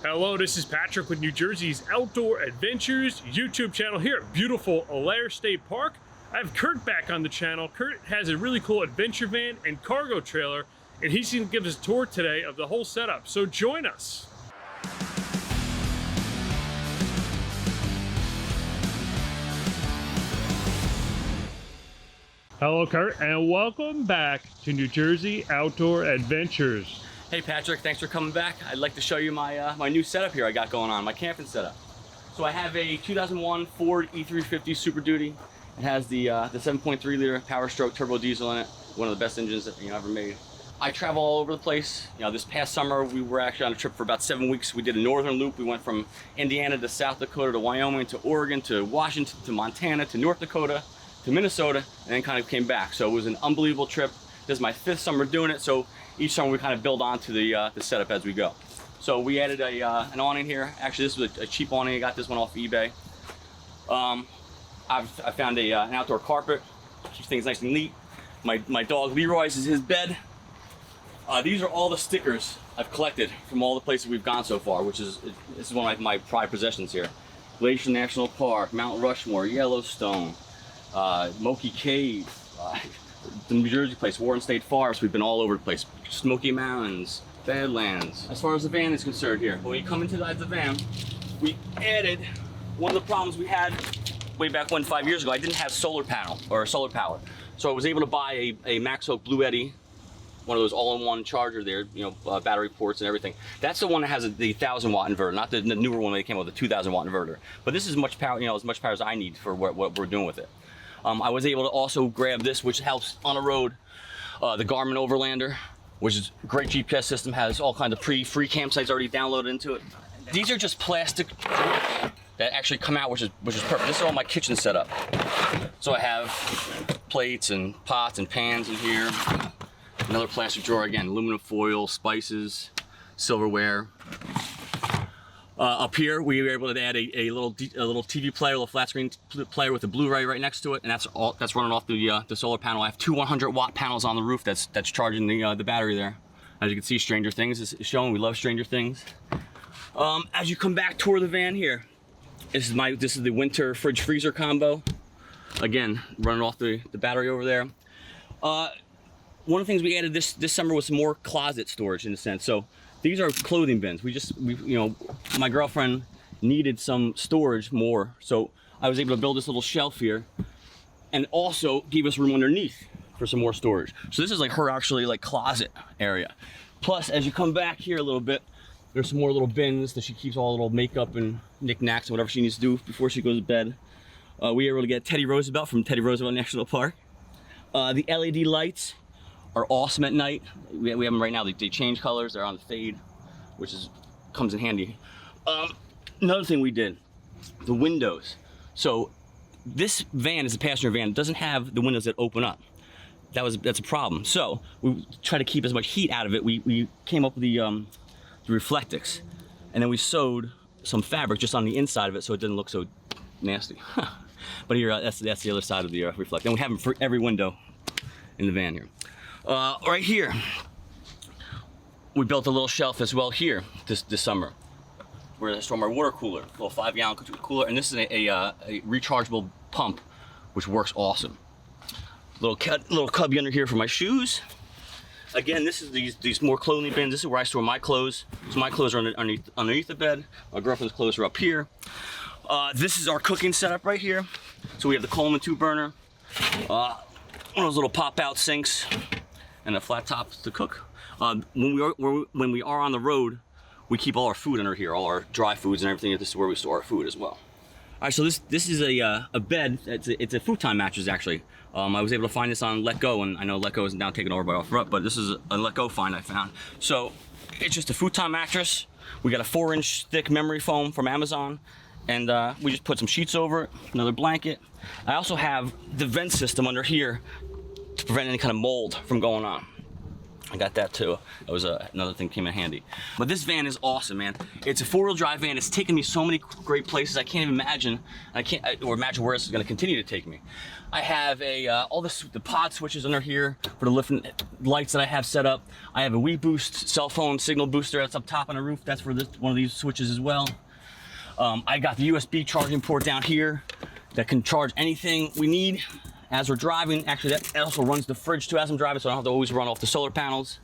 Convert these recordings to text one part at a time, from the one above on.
Hello, this is Patrick with New Jersey's Outdoor Adventures YouTube channel here at beautiful Allaire State Park. I have Curt back on the channel. Curt has a really cool adventure van and cargo trailer, and he's going to give us a tour today of the whole setup. So join us. Hello, Curt, and welcome back to New Jersey Outdoor Adventures. Hey Patrick, thanks for coming back. I'd like to show you my my new setup here I got going on, my camping setup. So I have a 2001 Ford E350 Super Duty. It has the 7.3 liter Power Stroke turbo diesel in it, one of the best engines that ever made. I travel all over the place. This past summer we were actually on a trip for about 7 weeks. We did a northern loop. We went from Indiana to South Dakota to Wyoming to Oregon to Washington to Montana to North Dakota to Minnesota, and then kind of came back. So it was an unbelievable trip. This is my 5th summer doing it, so each summer we kind of build onto the setup as we go. So we added an awning here. Actually, this was a cheap awning. I got this one off eBay. I found an outdoor carpet. Keeps things nice and neat. My dog Leroy's is his bed. These are all the stickers I've collected from all the places we've gone so far, which is this is one of my prized possessions here. Glacier National Park, Mount Rushmore, Yellowstone, Moki Cave, the New Jersey place, Warren State Forest. We've been all over the place. Smoky Mountains, Badlands. As far as the van is concerned here, when you come into the van, we added one of the problems we had way back when 5 years ago. I didn't have solar panel or solar power, so I was able to buy a Max Hook Blue Eddy, one of those all-in-one charger there, battery ports and everything. That's the one that has the 1,000 watt inverter, not the newer one that came with the 2,000 watt inverter. But this is as much power, as much power as I need for what we're doing with it. I was able to also grab this, which helps on the road, the Garmin Overlander, which is a great GPS system, has all kinds of free campsites already downloaded into it. These are just plastic that actually come out, which is perfect. This is all my kitchen setup. So I have plates and pots and pans in here. Another plastic drawer, again, aluminum foil, spices, silverware. Up here, we were able to add a little TV player, a little flat screen player with a Blu-ray right next to it, and that's running off the solar panel. I have two 100 watt panels on the roof that's charging the battery there. As you can see, Stranger Things is showing. We love Stranger Things. As you come back toward the van here, this is the winter fridge freezer combo. Again, running off the battery over there. One of the things we added this summer was some more closet storage in a sense. So these are clothing bins. My girlfriend needed some storage more, so I was able to build this little shelf here, and also give us room underneath for some more storage. So this is like her actually closet area. Plus, as you come back here a little bit, there's some more little bins that she keeps all the little makeup and knickknacks and whatever she needs to do before she goes to bed. We were able to get Teddy Roosevelt from Teddy Roosevelt National Park. The LED lights are awesome at night. We have them right now. They change colors. They're on the fade, which comes in handy. Another thing we did, the windows. So this van is a passenger van. It doesn't have the windows that open up. That's a problem. So we try to keep as much heat out of it. We came up with the Reflectix, and then we sewed some fabric just on the inside of it so it didn't look so nasty. But here, that's the other side of the Reflect. And we have them for every window in the van here. Right here, we built a little shelf as well here this summer. We're gonna store my water cooler, a little 5-gallon cooler, and this is a rechargeable pump, which works awesome. Little cubby under here for my shoes. Again, this is these more clothing bins. This is where I store my clothes. So my clothes are underneath the bed. My girlfriend's clothes are up here. This is our cooking setup right here. So we have the Coleman 2-burner, one of those little pop-out sinks, and a flat top to cook. When we are on the road, we keep all our food under here, all our dry foods and everything. This is where we store our food as well. All right, so this is a bed. It's a futon mattress actually. I was able to find this on Let Go, and I know Let Go is now taken over by OfferUp, but this is a Let Go find I found. So it's just a futon mattress. We got a 4-inch thick memory foam from Amazon, and we just put some sheets over it, another blanket. I also have the vent system under here to prevent any kind of mold from going on. I got that too. That was another thing came in handy. But this van is awesome, man. It's a 4-wheel drive van. It's taken me so many great places I can't even imagine. Or imagine where it's going to continue to take me. I have all the pod switches under here for the different lights that I have set up. I have a WeBoost cell phone signal booster that's up top on the roof. That's for one of these switches as well. I got the USB charging port down here that can charge anything we need as we're driving. Actually, that also runs the fridge too as I'm driving, so I don't have to always run off the solar panels.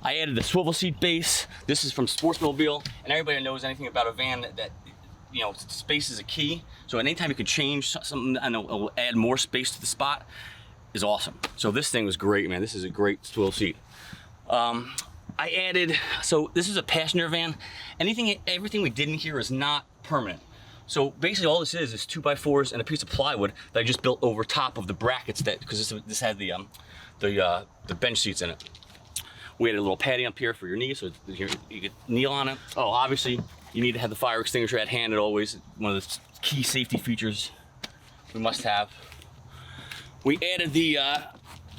I added the swivel seat base. This is from Sportsmobile, and everybody knows anything about a van that you know, space is a key. So anytime you could change something, I know, it'll add more space to the spot, is awesome. So this thing was great, man. This is a great swivel seat. I added, so this is a passenger van. Everything we did in here is not permanent. So basically all this is 2x4s and a piece of plywood that I just built over top of the brackets because this had the bench seats in it. We had a little padding up here for your knees, so you could kneel on it. Oh, obviously you need to have the fire extinguisher at hand at always. One of the key safety features we must have. We added the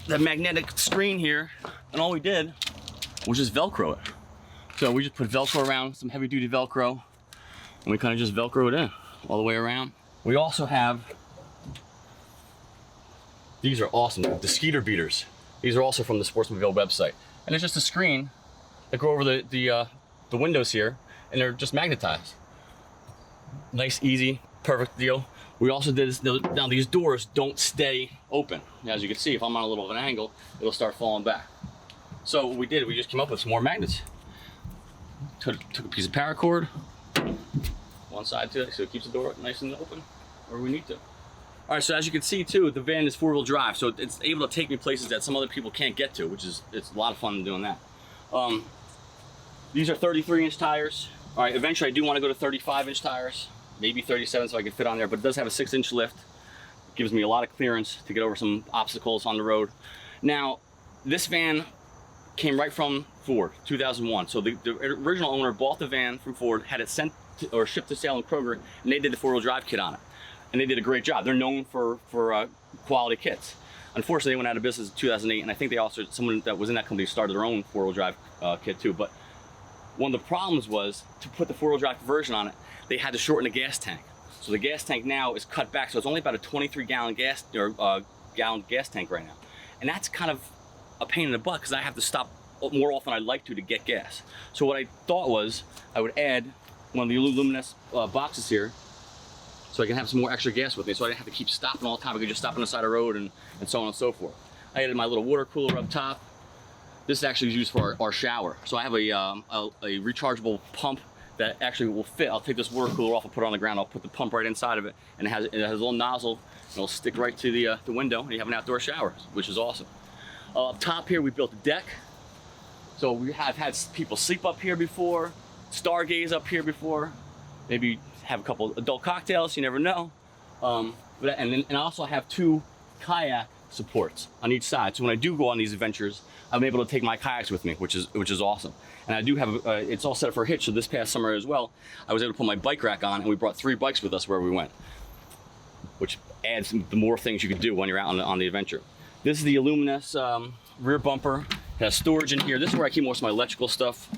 magnetic screen here, and all we did was just Velcro it. So we just put Velcro around, some heavy duty Velcro, and we kind of just Velcro it in all the way around. We also have, these are awesome, the Skeeter beaters. These are also from the Sportsmobile website. And it's just a screen that go over the windows here, and they're just magnetized. Nice, easy, perfect deal. We also did this, now these doors don't stay open. As you can see, if I'm on a little of an angle, it'll start falling back. So what we did, we just came up with some more magnets. Took a piece of paracord, one side to it, so it keeps the door nice and open where we need to. All right, so as you can see too, the van is 4-wheel drive, so it's able to take me places that some other people can't get to, it's a lot of fun doing that. These are 33-inch tires. All right, eventually I do want to go to 35-inch tires, maybe 37 so I can fit on there, but it does have a 6-inch lift. It gives me a lot of clearance to get over some obstacles on the road. Now, this van came right from Ford, 2001. So the original owner bought the van from Ford, had it sent or shipped to Salem Kroger, and they did the 4-wheel drive kit on it. And they did a great job. They're known for quality kits. Unfortunately, they went out of business in 2008, and I think they also, someone that was in that company started their own 4-wheel drive kit too. But one of the problems was, to put the 4-wheel drive version on it, they had to shorten the gas tank. So the gas tank now is cut back, so it's only about a 23-gallon gallon gas tank right now. And that's kind of a pain in the butt, because I have to stop more often I'd like to get gas. So what I thought was, I would add one of the Luminous boxes here, so I can have some more extra gas with me, so I didn't have to keep stopping all the time. I could just stop on the side of the road and so on and so forth. I added my little water cooler up top. This is actually used for our shower. So I have a rechargeable pump that actually will fit. I'll take this water cooler off and put it on the ground. I'll put the pump right inside of it, and it has a little nozzle, and it'll stick right to the window, and you have an outdoor shower, which is awesome. Up top here, we built a deck. So we have had people sleep up here before, stargaze up here before, maybe have a couple adult cocktails, you never know. And I also have 2 kayak supports on each side. So when I do go on these adventures, I'm able to take my kayaks with me, which is awesome. And I do have, it's all set up for a hitch. So this past summer as well, I was able to put my bike rack on, and we brought 3 bikes with us where we went, which adds the more things you can do when you're out on the adventure. This is the Luminous rear bumper. It has storage in here. This is where I keep most of my electrical stuff.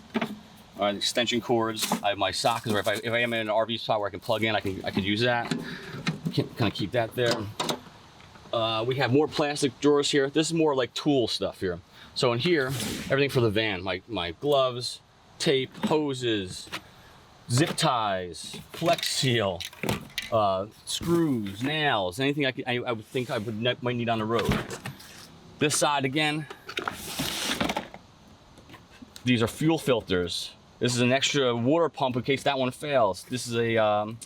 Extension cords. I have my sockets, or if I am in an RV spot where I can plug in, I can use that. Kind of keep that there. We have more plastic drawers here. This is more like tool stuff here. So in here, everything for the van, my gloves, tape, hoses, zip ties, Flex Seal, screws, nails, anything I would think I might need on the road. This side again, these are fuel filters. This is an extra water pump in case that one fails. This is an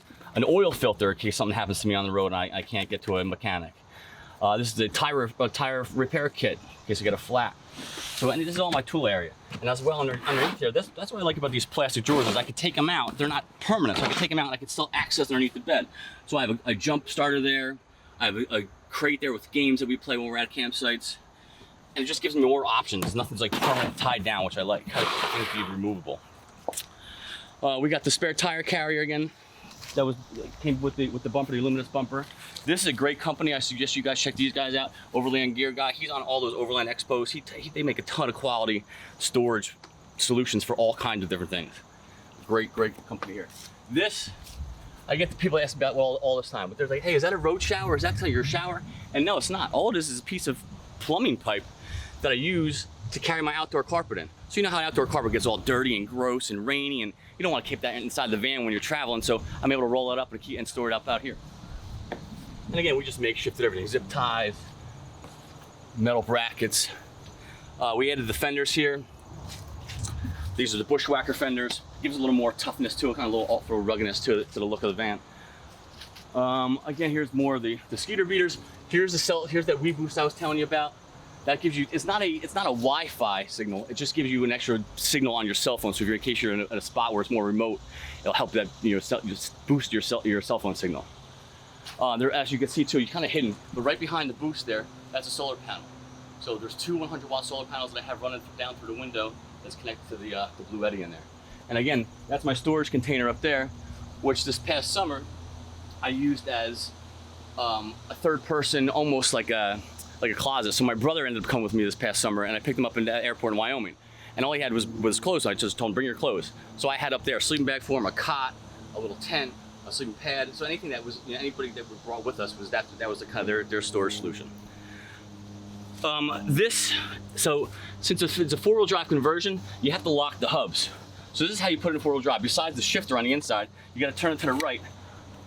oil filter in case something happens to me on the road and I can't get to a mechanic. This is a tire repair kit in case I get a flat. So and this is all my tool area. And as well underneath here, that's what I like about these plastic drawers is I can take them out. They're not permanent, so I can take them out and I can still access underneath the bed. So I have a jump starter there. I have a crate there with games that we play when we're at campsites. And it just gives me more options. Nothing's like permanent tied down, which I like. Things to be removable. We got the spare tire carrier again. that came with the bumper, the Luminous bumper. This is a great company. I suggest you guys check these guys out. Overland Gear guy. He's on all those Overland Expos. They make a ton of quality storage solutions for all kinds of different things. Great company here. This, I get the people ask about all this time, but they're like, hey, is that a road shower? Is that your shower? And no, it's not. All it is a piece of plumbing pipe that I use to carry my outdoor carpet in. So you know how outdoor carpet gets all dirty and gross and rainy, and you don't want to keep that inside the van when you're traveling, so I'm able to roll it up and store it up out here. And again, we just makeshifted everything. Zip ties, metal brackets. We added the fenders here. These are the Bushwhacker fenders. Gives a little more toughness to it, kind of a little off-road ruggedness to the look of the van. Again, here's more of the Skeeter beaters. Here's that Wii Boost I was telling you about. That gives you, it's not a Wi-Fi signal. It just gives you an extra signal on your cell phone. So in case you're in a spot where it's more remote, it'll help that, just boost your cell phone signal. There, as you can see too, you're kind of hidden, but right behind the boost there, that's a solar panel. So there's two 100-watt solar panels that I have running down through the window that's connected to the Blue Eddy in there. And again, that's my storage container up there, which this past summer I used as a third person, almost like a closet. So my brother ended up coming with me this past summer, and I picked him up in the airport in Wyoming. And all he had was clothes. So I just told him, bring your clothes. So I had up there a sleeping bag for him, a cot, a little tent, a sleeping pad. So anything that was, anybody that we brought with us was that was the kind of their storage solution. So since it's a four-wheel drive conversion, you have to lock the hubs. So this is how you put it in four-wheel drive. Besides the shifter on the inside, you got to turn it to the right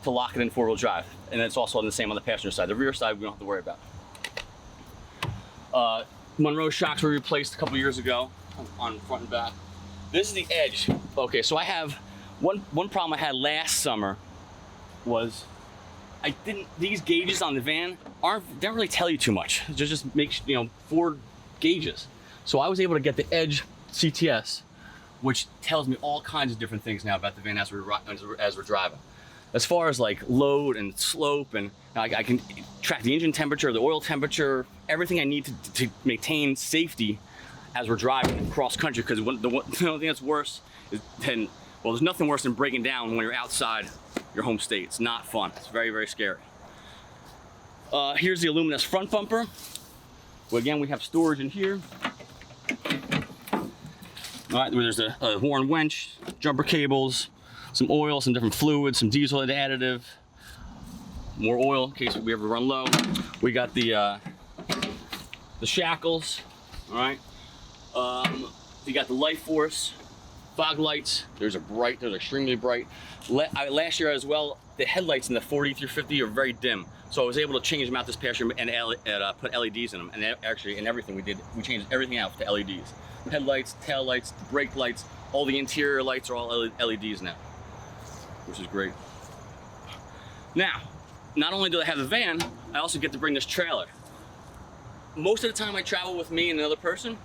to lock it in four-wheel drive. And it's also the same on the passenger side. The rear side we don't have to worry about. Monroe shocks were replaced a couple years ago on front and back. This is the edge. Okay, so I have one problem I had last summer was these gauges on the van don't really tell you too much. It just makes, 4 gauges. So I was able to get the Edge CTS, which tells me all kinds of different things now about the van as we're driving. As far as like load and slope, and I can track the engine temperature, the oil temperature, everything I need to maintain safety as we're driving cross country. Because the only thing that's worse is there's nothing worse than breaking down when you're outside your home state. It's not fun. It's very, very scary. Here's the Luminous front bumper. Well, again, we have storage in here. All right, there's a horn winch, jumper cables, some oil, some different fluids, some diesel additive, more oil in case we ever run low. We got the shackles, all right. You got the Life Force fog lights. They're extremely bright. Last year as well, the headlights in the 40 through 50 are very dim. So I was able to change them out this past year and put LEDs in them. And actually, in everything we changed everything out to LEDs. Headlights, tail lights, brake lights, all the interior lights are all LEDs now, which is great. Now, not only do I have the van, I also get to bring this trailer. Most of the time I travel with me and another person,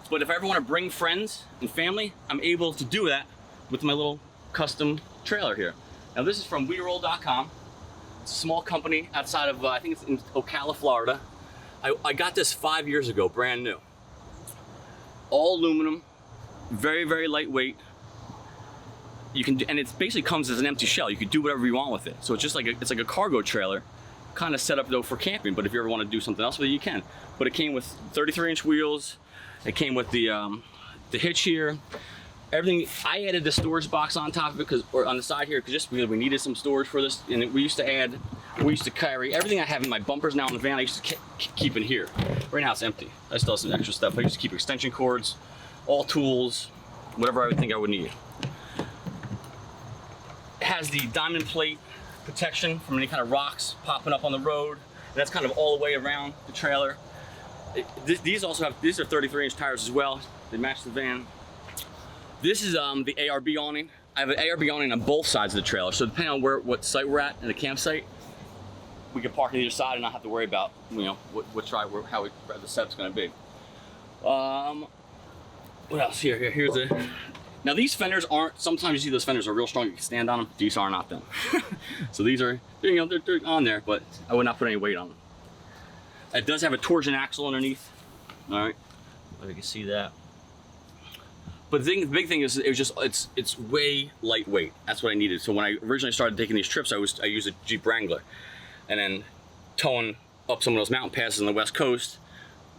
but if I ever want to bring friends and family, I'm able to do that with my little custom trailer here. Now this is from WeRoll.com. It's a small company outside of, I think it's in Ocala, Florida. I got this 5 years ago, brand new. All aluminum, very, very lightweight. And it basically comes as an empty shell. You can do whatever you want with it. So it's just like a cargo trailer, kind of set up though for camping. But if you ever want to do something else with it, you can. But it came with 33-inch wheels. It came with the hitch here. Everything. I added the storage box on top of it or on the side here, just because we needed some storage for this. And we used to carry everything I have in my bumpers now in the van. I used to keep in here. Right now it's empty. I still have some extra stuff. I used to keep extension cords, all tools, whatever I would think I would need. It has the diamond plate protection from any kind of rocks popping up on the road. And that's kind of all the way around the trailer. These are 33-inch tires as well. They match the van. This is the Arb awning. I have an Arb awning on both sides of the trailer. So depending on what site we're at in the campsite, we can park on either side and not have to worry about how the setup's going to be. What else here? Here's the. Now these fenders aren't. Sometimes you see those fenders are real strong. You can stand on them. These are not them. So these are they're on there, but I would not put any weight on them. It does have a torsion axle underneath. All right, if you can see that. But the big thing is it's way lightweight. That's what I needed. So when I originally started taking these trips, I used a Jeep Wrangler, and then towing up some of those mountain passes on the West Coast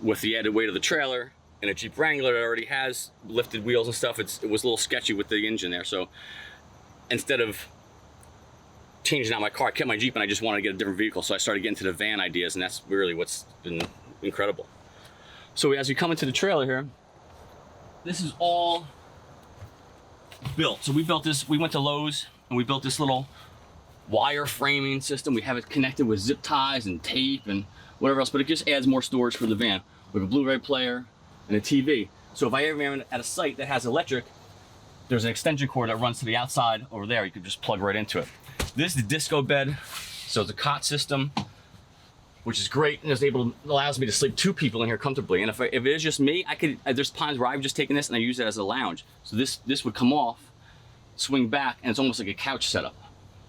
with the added weight of the trailer and a Jeep Wrangler that already has lifted wheels and stuff. It was a little sketchy with the engine there. So instead of changing out my car, I kept my Jeep and I just wanted to get a different vehicle. So I started getting to the van ideas, and that's really what's been incredible. So as we come into the trailer here, this is all built. So we built this, we went to Lowe's and we built this little wire framing system. We have it connected with zip ties and tape and whatever else, but it just adds more storage for the van. We have a Blu-ray player and a TV. So if I ever am at a site that has electric, there's an extension cord that runs to the outside over there. You could just plug right into it. This is the disco bed. So it's a cot system, which is great, and allows me to sleep 2 people in here comfortably. And if it is just me, there's times where I've just taken this and I use it as a lounge. So this would come off, swing back, and it's almost like a couch setup,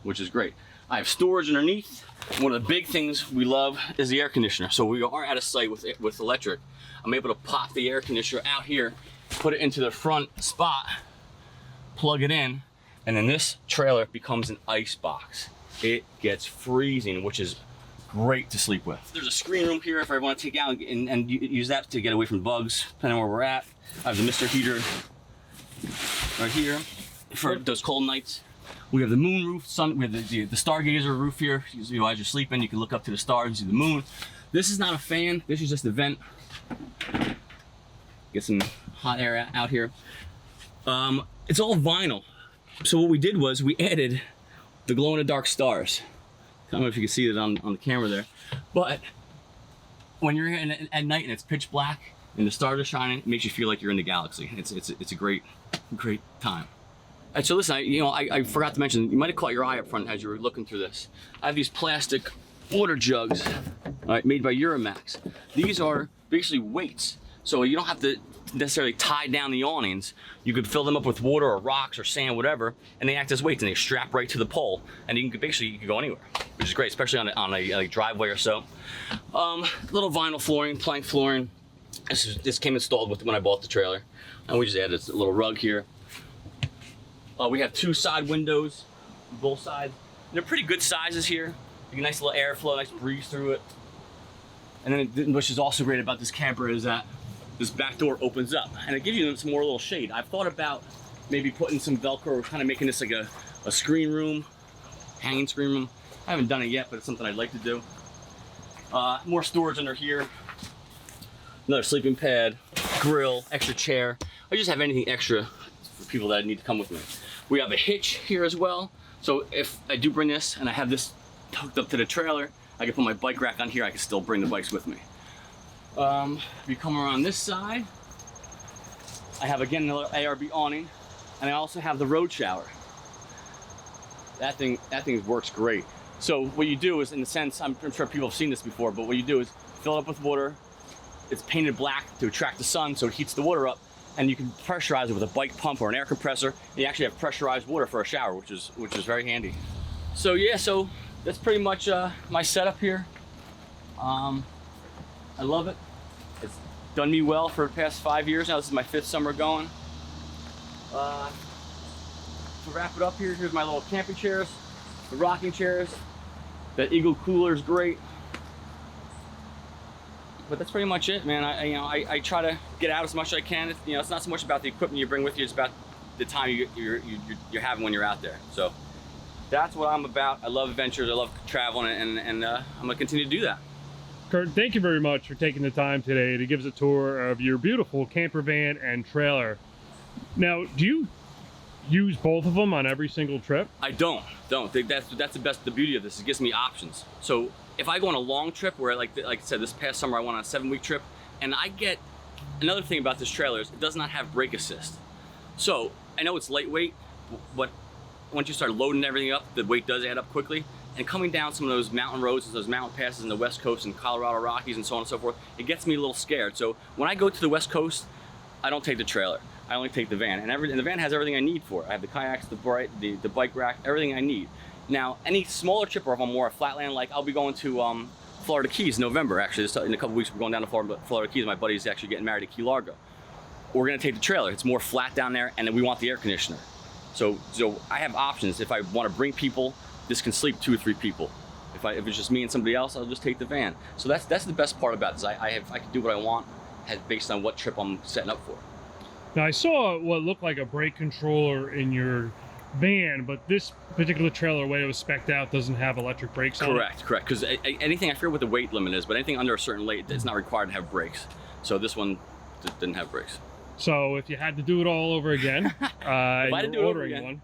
which is great. I have storage underneath. One of the big things we love is the air conditioner. So we are at a site with electric. I'm able to pop the air conditioner out here, put it into the front spot, plug it in, and then this trailer becomes an ice box. It gets freezing, which is great to sleep with. There's a screen room here if I want to take out and use that to get away from bugs, depending on where we're at. I have the Mr. Heater right here for those cold nights. We have the moon roof, we have the stargazer roof here. As you're sleeping, you can look up to the stars and see the moon. This is not a fan, this is just a vent. Get some hot air out here. It's all vinyl. So what we did was we added the glow-in-the-dark stars. I don't know if you can see it on the camera there, but when you're at night and it's pitch black and the stars are shining, it makes you feel like you're in the galaxy. It's a great time. All right, so listen, I forgot to mention, you might have caught your eye up front as you were looking through this. I have these plastic water jugs, made by Uramax. These are basically weights, so you don't have to necessarily tie down the awnings. You could fill them up with water or rocks or sand, whatever, and they act as weights and they strap right to the pole, and you can go anywhere, which is great, especially on a driveway or so. Little vinyl flooring, plank flooring. This came installed when I bought the trailer, and we just added a little rug here. We have 2 side windows, both sides. They're pretty good sizes here. You get nice little airflow, nice breeze through it. And then which is also great about this camper is that this back door opens up and it gives you some more little shade. I've thought about maybe putting some Velcro or kind of making this like a screen room, hanging screen room. I haven't done it yet, but it's something I'd like to do. More storage under here. Another sleeping pad, grill, extra chair. I just have anything extra for people that need to come with me. We have a hitch here as well. So if I do bring this and I have this hooked up to the trailer, I can put my bike rack on here. I can still bring the bikes with me. If you come around this side, I have again another Arb awning, and I also have the road shower. That thing works great. So what you do is, in a sense, I'm sure people have seen this before, but what you do is fill it up with water. It's painted black to attract the sun, so it heats the water up, and you can pressurize it with a bike pump or an air compressor. And you actually have pressurized water for a shower, which is very handy. So yeah, so that's pretty much my setup here. I love it. It's done me well for the past 5 years now. This is my 5th summer going. To wrap it up here, here's my little camping chairs, the rocking chairs. That Eagle cooler is great. But that's pretty much it, man. I try to get out as much as I can. It's not so much about the equipment you bring with you, it's about the time you're having when you're out there. So that's what I'm about. I love adventures, I love traveling, and I'm gonna continue to do that. Curt, thank you very much for taking the time today to give us a tour of your beautiful camper van and trailer. Now, do you use both of them on every single trip? I don't. That's the beauty of this. It gives me options. So if I go on a long trip where, like I said, this past summer I went on a 7-week trip, and I get, another thing about this trailer is it does not have brake assist. So I know it's lightweight, but once you start loading everything up, the weight does add up quickly. And coming down some of those mountain roads, those mountain passes in the West Coast and Colorado Rockies and so on and so forth, it gets me a little scared. So when I go to the West Coast, I don't take the trailer. I only take the van, and the van has everything I need for it. I have the kayaks, the bike rack, everything I need. Now, any smaller trip, or if I'm more a flatland, like I'll be going to Florida Keys in November. Actually, in a couple weeks we're going down to Florida Keys. My buddy's actually getting married at Key Largo. we're gonna take the trailer. It's more flat down there, and then we want the air conditioner. So I have options. If I want to bring people, this can sleep 2 or 3 people. If it's just me and somebody else, I'll just take the van. So that's the best part about this. I can do what I want based on what trip I'm setting up for. Now I saw what looked like a brake controller in your van, but this particular trailer, the way it was spec'd out, doesn't have electric brakes on it. Correct. Because anything, I forget what the weight limit is, but anything under a certain weight, it's not required to have brakes. So this one didn't have brakes. So if you had to do it all over again, if I had to do it over again,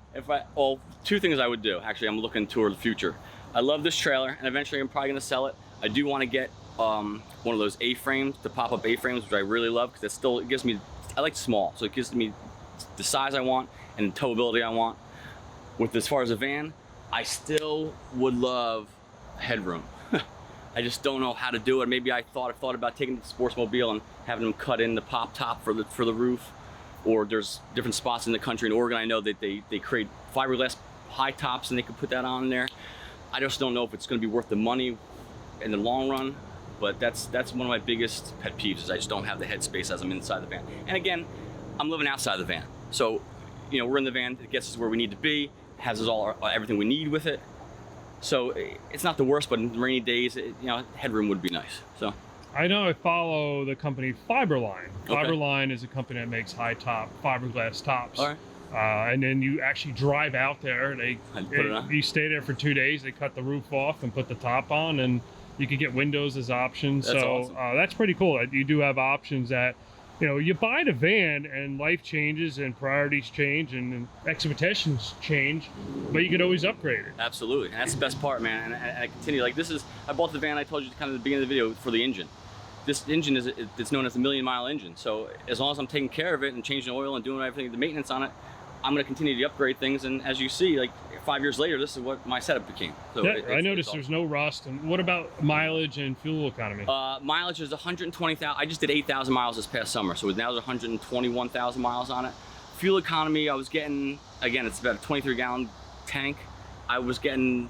well, 2 things I would do. Actually, I'm looking toward the future. I love this trailer, and eventually I'm probably gonna sell it. I do want to get one of those A-frames, the pop-up A-frames, which I really love, because it gives me, I like small, so it gives me the size I want and the towability I want. As far as a van, I still would love headroom. I just don't know how to do it. Maybe I've thought about taking the Sportsmobile and having them cut in the pop top for the roof. Or there's different spots in the country. In Oregon, I know that they create fiberglass high tops and they can put that on there. I just don't know if it's going to be worth the money in the long run. But that's one of my biggest pet peeves, is I just don't have the headspace as I'm inside the van. And again, I'm living outside the van. So, we're in the van. It gets us where we need to be. Has us everything we need with it. So it's not the worst, but in rainy days, headroom would be nice. So I know I follow the company Fiberline. Okay. Fiberline is a company that makes high top fiberglass tops. All right. And then you actually drive out there. You stay there for 2 days. They cut the roof off and put the top on, and you can get windows as options. That's so awesome. That's pretty cool. You do have options that, you buy the van and life changes and priorities change and expectations change, but you can always upgrade it. Absolutely, and that's the best part, man. And I continue, I bought the van, I told you kind of at the beginning of the video, for the engine. This engine it's known as the 1,000,000-mile engine. So as long as I'm taking care of it and changing oil and doing everything, the maintenance on it, I'm going to continue to upgrade things. And as you see, like 5 years later, this is what my setup became. So yeah, I noticed there's no rust. And what about mileage and fuel economy? Mileage is 120,000. I just did 8,000 miles this past summer, so now there's 121,000 miles on it. Fuel economy, I was getting, again, it's about a 23-gallon tank. I was getting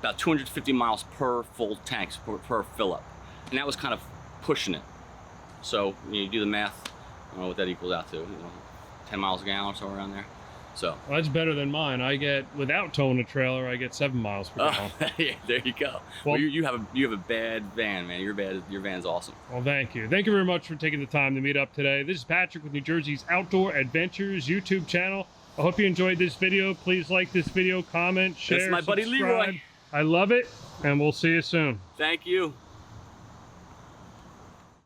about 250 miles per full tank, per fill up, and that was kind of pushing it. So you do the math, I don't know what that equals out to. 10 miles a gallon or somewhere around there. So well, that's better than mine. I get, without towing a trailer, I get 7 miles per gallon. Yeah, there you go. Well, you have a bad van, man. Your van's awesome. Well, thank you. Thank you very much for taking the time to meet up today. This is Patrick with New Jersey's Outdoor Adventures YouTube channel. I hope you enjoyed this video. Please like this video, comment, share, That's my buddy subscribe. Leroy. I love it, and we'll see you soon. Thank you.